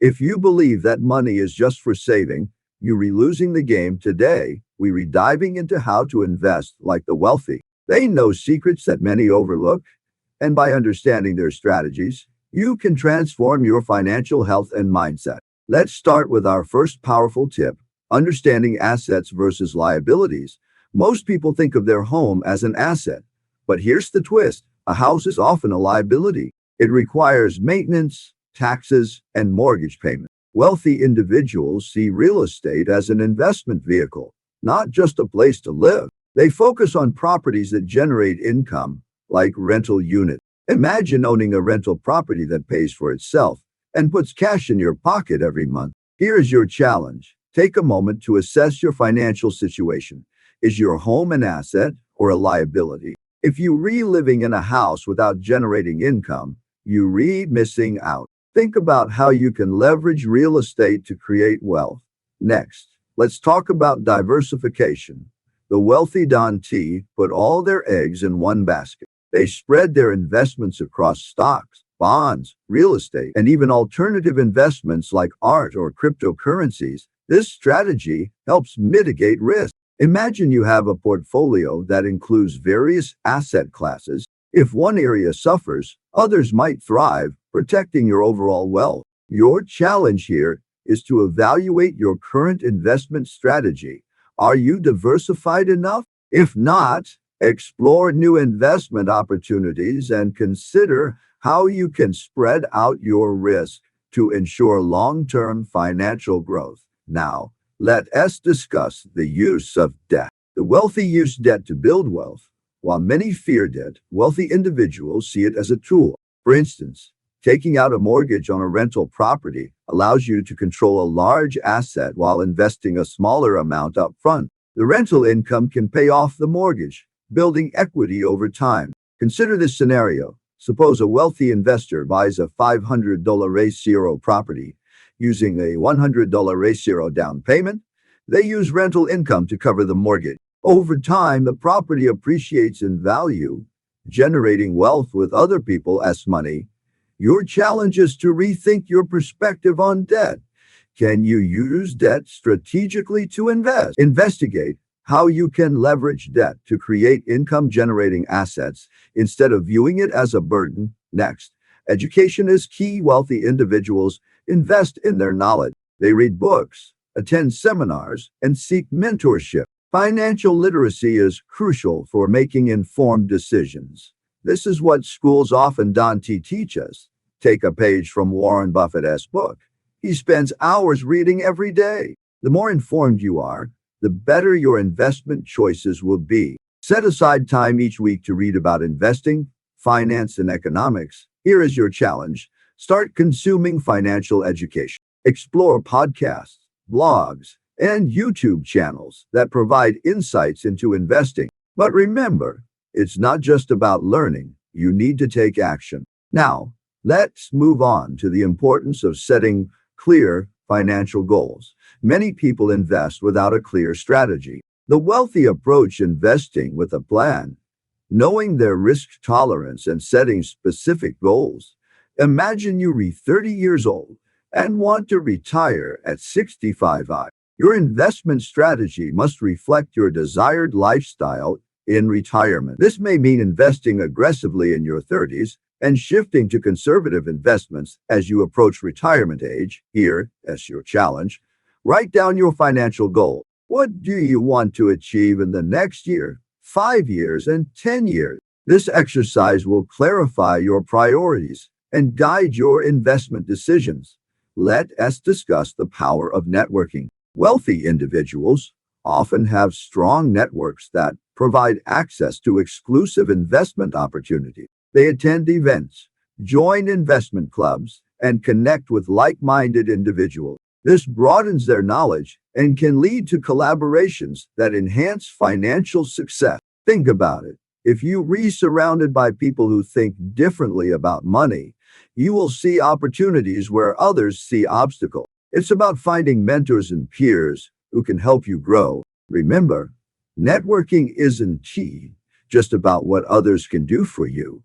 If you believe that money is just for saving, you re losing the game today. We re diving into how to invest like the wealthy. They know secrets that many overlook, and by understanding their strategies, you can transform your financial health and mindset. Let's start with our first powerful tip: understanding assets versus liabilities. Most people think of their home as an asset, but here's the twist: a house is often a liability. It requires maintenance, taxes, and mortgage payments. Wealthy individuals see real estate as an investment vehicle, not just a place to live. They focus on properties that generate income, like rental units. Imagine owning a rental property that pays for itself and puts cash in your pocket every month. Here is your challenge. Take a moment to assess your financial situation. Is your home an asset or a liability? If you living in a house without generating income, you missing out. Think about how you can leverage real estate to create wealth. Next, let's talk about diversification. The wealthy Don T put all their eggs in one basket. They spread their investments across stocks, bonds, real estate, and even alternative investments like art or cryptocurrencies. This strategy helps mitigate risk. Imagine you have a portfolio that includes various asset classes. If one area suffers, others might thrive, protecting your overall wealth. Your challenge here is to evaluate your current investment strategy. Are you diversified enough? If not, explore new investment opportunities and consider how you can spread out your risk to ensure long-term financial growth. Now, let us discuss the use of debt. The wealthy use debt to build wealth. While many fear debt, wealthy individuals see it as a tool. For instance, taking out a mortgage on a rental property allows you to control a large asset while investing a smaller amount up front. The rental income can pay off the mortgage, building equity over time. Consider this scenario. Suppose a wealthy investor buys a $500 ratio property using a $100 ratio down payment. They use rental income to cover the mortgage. Over time, the property appreciates in value, generating wealth with other people as money. Your challenge is to rethink your perspective on debt. Can you use debt strategically to invest? Investigate how you can leverage debt to create income-generating assets instead of viewing it as a burden. Next, education is key. Wealthy individuals invest in their knowledge. They read books, attend seminars, and seek mentorship. Financial literacy is crucial for making informed decisions. This is what schools often don't teach us. Take a page from Warren Buffett's book. He spends hours reading every day. The more informed you are, the better your investment choices will be. Set aside time each week to read about investing, finance, and economics. Here is your challenge. Start consuming financial education. Explore podcasts, blogs, and YouTube channels that provide insights into investing. But remember, it's not just about learning. You need to take action. Now, let's move on to the importance of setting clear financial goals. Many people invest without a clear strategy. The wealthy approach investing with a plan, knowing their risk tolerance and setting specific goals. Imagine you are 30 years old and want to retire at 65. Your investment strategy must reflect your desired lifestyle in retirement. This may mean investing aggressively in your 30s and shifting to conservative investments as you approach retirement age. Here, as your challenge, write down your financial goal. What do you want to achieve in the next year, 5 years, and 10 years? This exercise will clarify your priorities and guide your investment decisions. Let us discuss the power of networking. Wealthy individuals often have strong networks that provide access to exclusive investment opportunities. They attend events, join investment clubs, and connect with like-minded individuals. This broadens their knowledge and can lead to collaborations that enhance financial success. Think about it. If you are surrounded by people who think differently about money, you will see opportunities where others see obstacles. It's about finding mentors and peers who can help you grow. Remember, networking isn't just about what others can do for you.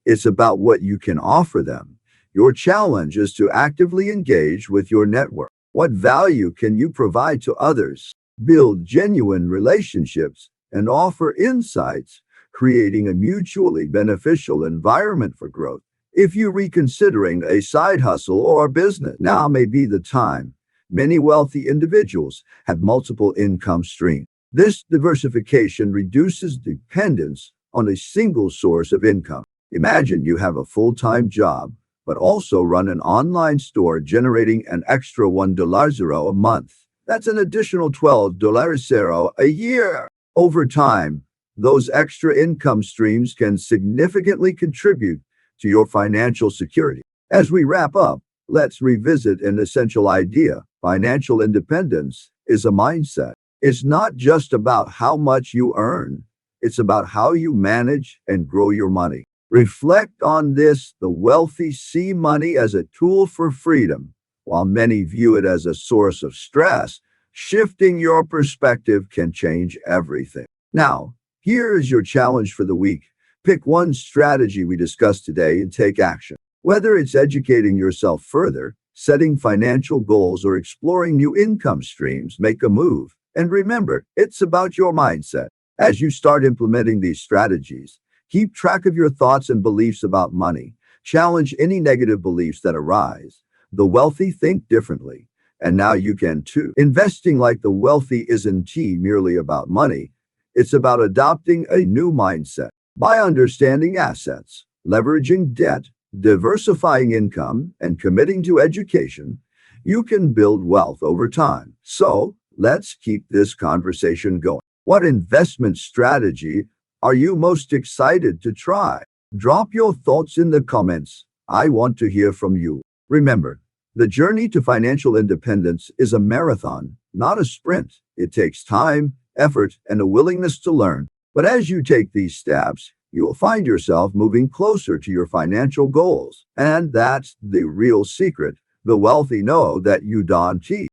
It's about what you can offer them. Your challenge is to actively engage with your network. What value can you provide to others? Build genuine relationships and offer insights, creating a mutually beneficial environment for growth. If you're reconsidering a side hustle or business, now may be the time. Many wealthy individuals have multiple income streams. This diversification reduces dependence on a single source of income. Imagine you have a full-time job, but also run an online store generating an extra $1 a month. That's an additional $12 a year. Over time, those extra income streams can significantly contribute to your financial security. As we wrap up, let's revisit an essential idea. Financial independence is a mindset. It's not just about how much you earn, it's about how you manage and grow your money. Reflect on this. The wealthy see money as a tool for freedom, while many view it as a source of stress. Shifting your perspective can change everything. Now, here is your challenge for the week. Pick one strategy we discussed today and take action. Whether it's educating yourself further, setting financial goals, or exploring new income streams, make a move. And remember, it's about your mindset. As you start implementing these strategies, keep track of your thoughts and beliefs about money. Challenge any negative beliefs that arise. The wealthy think differently, and now you can too. Investing like the wealthy isn't merely about money. It's about adopting a new mindset. By understanding assets, leveraging debt, diversifying income, and committing to education, you can build wealth over time. So, let's keep this conversation going. What investment strategy are you most excited to try? Drop your thoughts in the comments. I want to hear from you. Remember, the journey to financial independence is a marathon, not a sprint. It takes time, effort, and a willingness to learn. But as you take these steps, you will find yourself moving closer to your financial goals. And that's the real secret. The wealthy know that you don't.